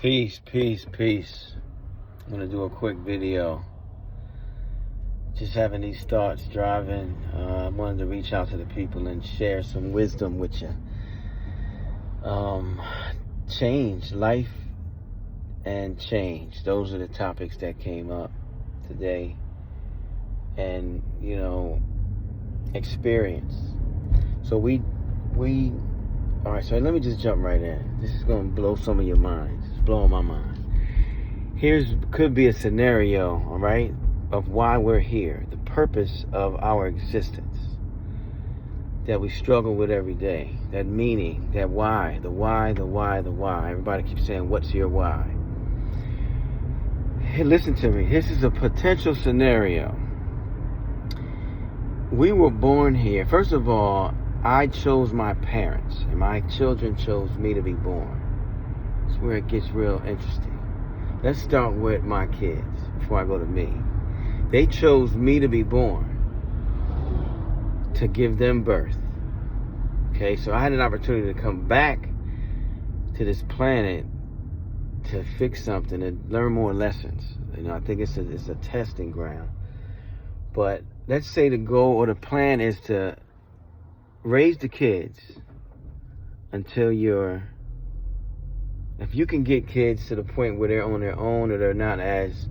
Peace, peace, peace. I'm going to do a quick video. Just having these thoughts driving. I wanted to reach out to the people and share some wisdom with you. Change, life and change. Those are the topics that came up today. And, experience. So all right, so let me just jump right in. This is going to blow some of your minds. It's blowing my mind. Could be a scenario, all right, of why we're here, the purpose of our existence that we struggle with every day, that meaning, that why, the why, the why, the why. Everybody keeps saying, what's your why? Hey, listen to me. This is a potential scenario. We were born here. First of all, I chose my parents, and my children chose me to be born. That's where it gets real interesting. Let's start with my kids before I go to me. They chose me to be born, to give them birth. Okay, so I had an opportunity to come back to this planet to fix something and learn more lessons. I think it's a testing ground. But let's say the goal or the plan is to raise the kids until if you can get kids to the point where they're on their own or they're not as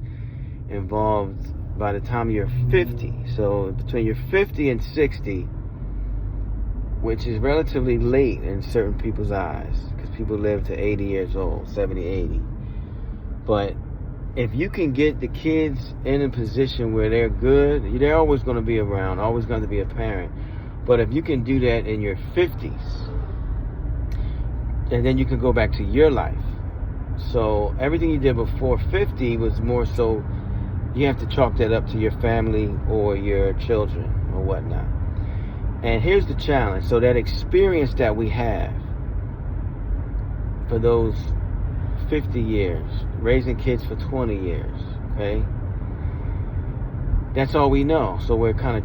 involved by the time you're 50. So between your 50 and 60, which is relatively late in certain people's eyes, because people live to 80 years old, 70, 80. But if you can get the kids in a position where they're good, they're always going to be around, always going to be a parent. But if you can do that in your 50s, and then you can go back to your life. So everything you did before 50 was more so you have to chalk that up to your family or your children or whatnot. And here's the challenge. So that experience that we have for those 50 years, raising kids for 20 years, okay? That's all we know. So we're kind of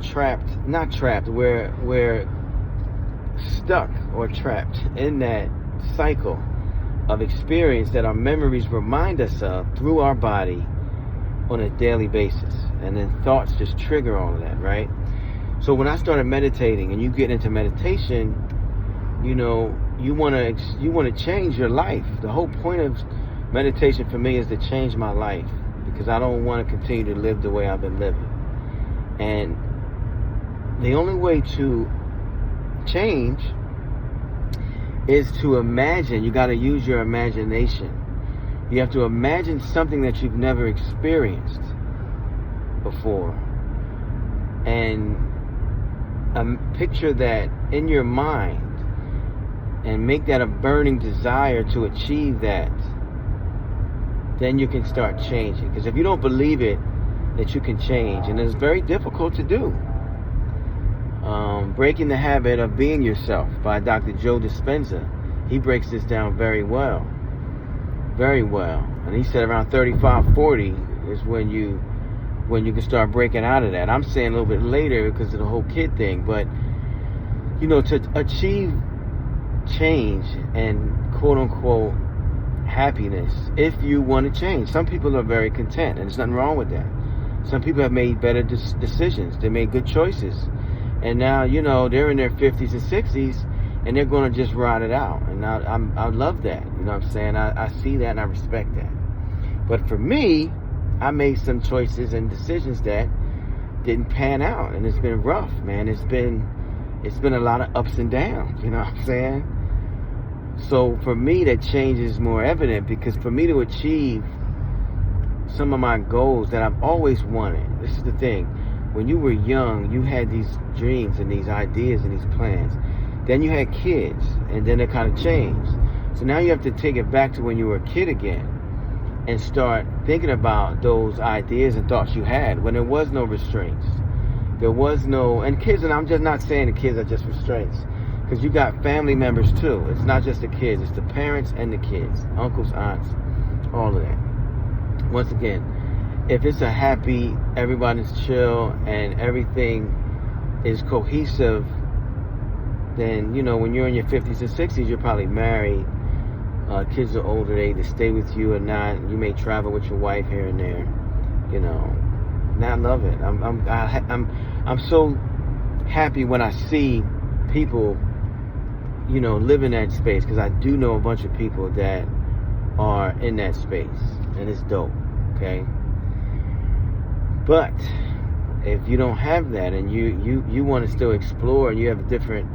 not trapped, we're stuck or trapped in that cycle of experience that our memories remind us of through our body on a daily basis. And then thoughts just trigger all of that, right? So when I started meditating, and you get into meditation, you want to change your life. The whole point of meditation for me is to change my life, because I don't want to continue to live the way I've been living. And the only way to change is to imagine. You got to use your imagination. You have to imagine something that you've never experienced before, and picture that in your mind and make that a burning desire to achieve that. Then you can start changing. Because if you don't believe it, that you can change, and it's very difficult to do. Breaking the Habit of Being Yourself by Dr. Joe Dispenza. He breaks this down very well. Very well. And he said around 35, 40 is when you can start breaking out of that. I'm saying a little bit later because of the whole kid thing. But, to achieve change and quote-unquote happiness, if you want to change. Some people are very content, and there's nothing wrong with that. Some people have made better decisions. They made good choices. And now, they're in their 50s and 60s, and they're going to just ride it out. And I love that. You know what I'm saying? I see that and I respect that. But for me, I made some choices and decisions that didn't pan out. And it's been rough, man. It's been a lot of ups and downs. You know what I'm saying? So for me, that change is more evident, because for me to achieve some of my goals that I've always wanted, this is the thing. When you were young, you had these dreams and these ideas and these plans. Then you had kids, and then it kind of changed. So now you have to take it back to when you were a kid again and start thinking about those ideas and thoughts you had when there was no restraints. There was no, and kids, and I'm just not saying the kids are just restraints, because you got family members too. It's not just the kids, it's the parents and the kids, uncles, aunts, all of that. Once again, if it's a happy, everybody's chill, and everything is cohesive, then, when you're in your 50s and 60s, you're probably married, Kids are older, they either stay with you or not. You may travel with your wife here and there, you know. And I love it. I'm so happy when I see people, you know, live in that space, because I do know a bunch of people that are in that space, and it's dope. Okay, but if you don't have that, and you want to still explore, and you have different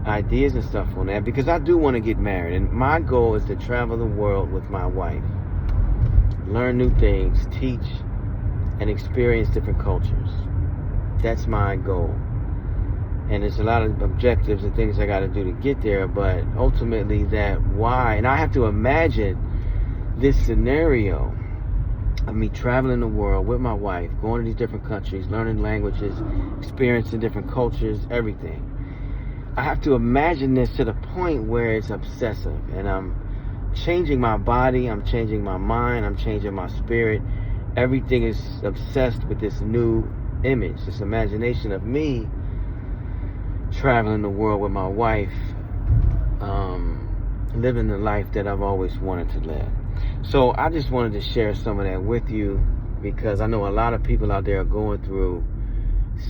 ideas and stuff on that, because I do want to get married, and my goal is to travel the world with my wife, learn new things, teach and experience different cultures. That's my goal. And there's a lot of objectives and things I got to do to get there, but ultimately that why, and I have to imagine this scenario of me traveling the world with my wife, going to these different countries, learning languages, experiencing different cultures, everything. I have to imagine this to the point where it's obsessive, and I'm changing my body, I'm changing my mind, I'm changing my spirit. Everything is obsessed with this new image, this imagination of me traveling the world with my wife, living the life that I've always wanted to live. So I just wanted to share some of that with you, because I know a lot of people out there are going through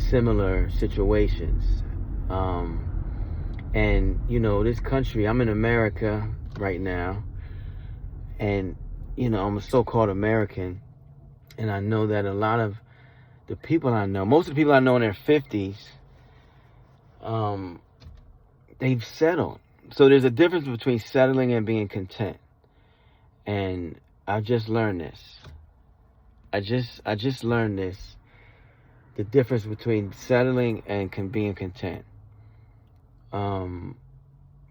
similar situations. And, you know, this country, I'm in America right now, and, you know, I'm a so-called American, and I know that a lot of the people I know, most of the people I know in their 50s, they've settled. So there's a difference between settling and being content. And I've just learned this. I just learned this. The difference between settling and being content.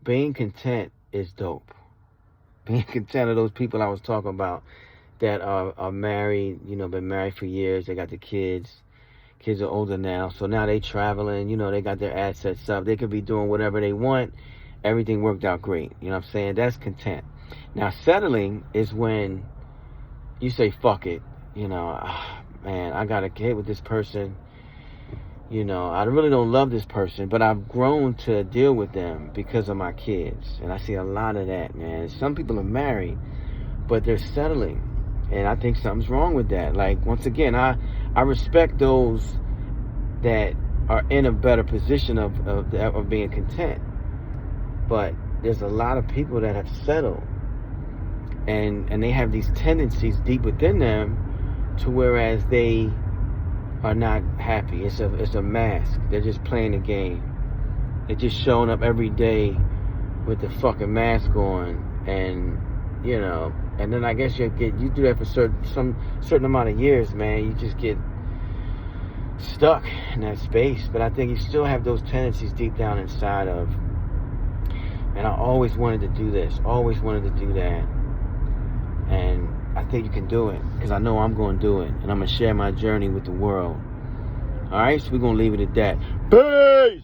Being content is dope. Being content are those people I was talking about that are married, you know, been married for years. They got the kids. Kids are older now, so now they traveling, you know, they got their assets up. They could be doing whatever they want. Everything worked out great. You know what I'm saying? That's content. Now, settling is when you say, fuck it. You know, man, I got a kid with this person. You know, I really don't love this person, but I've grown to deal with them because of my kids. And I see a lot of that, man. Some people are married, but they're settling. And I think something's wrong with that. Like, once again, I respect those that are in a better position of being content. But there's a lot of people that have settled. And they have these tendencies deep within them to whereas they are not happy. It's a mask. They're just playing a game. They're just showing up every day with the fucking mask on, and you know, and then I guess you do that for certain amount of years, man. You just get stuck in that space. But I think you still have those tendencies deep down inside of, and I always wanted to do this, always wanted to do that, and I think you can do it, because I know I'm going to do it, and I'm going to share my journey with the world. All right, so we're going to leave it at that. Peace!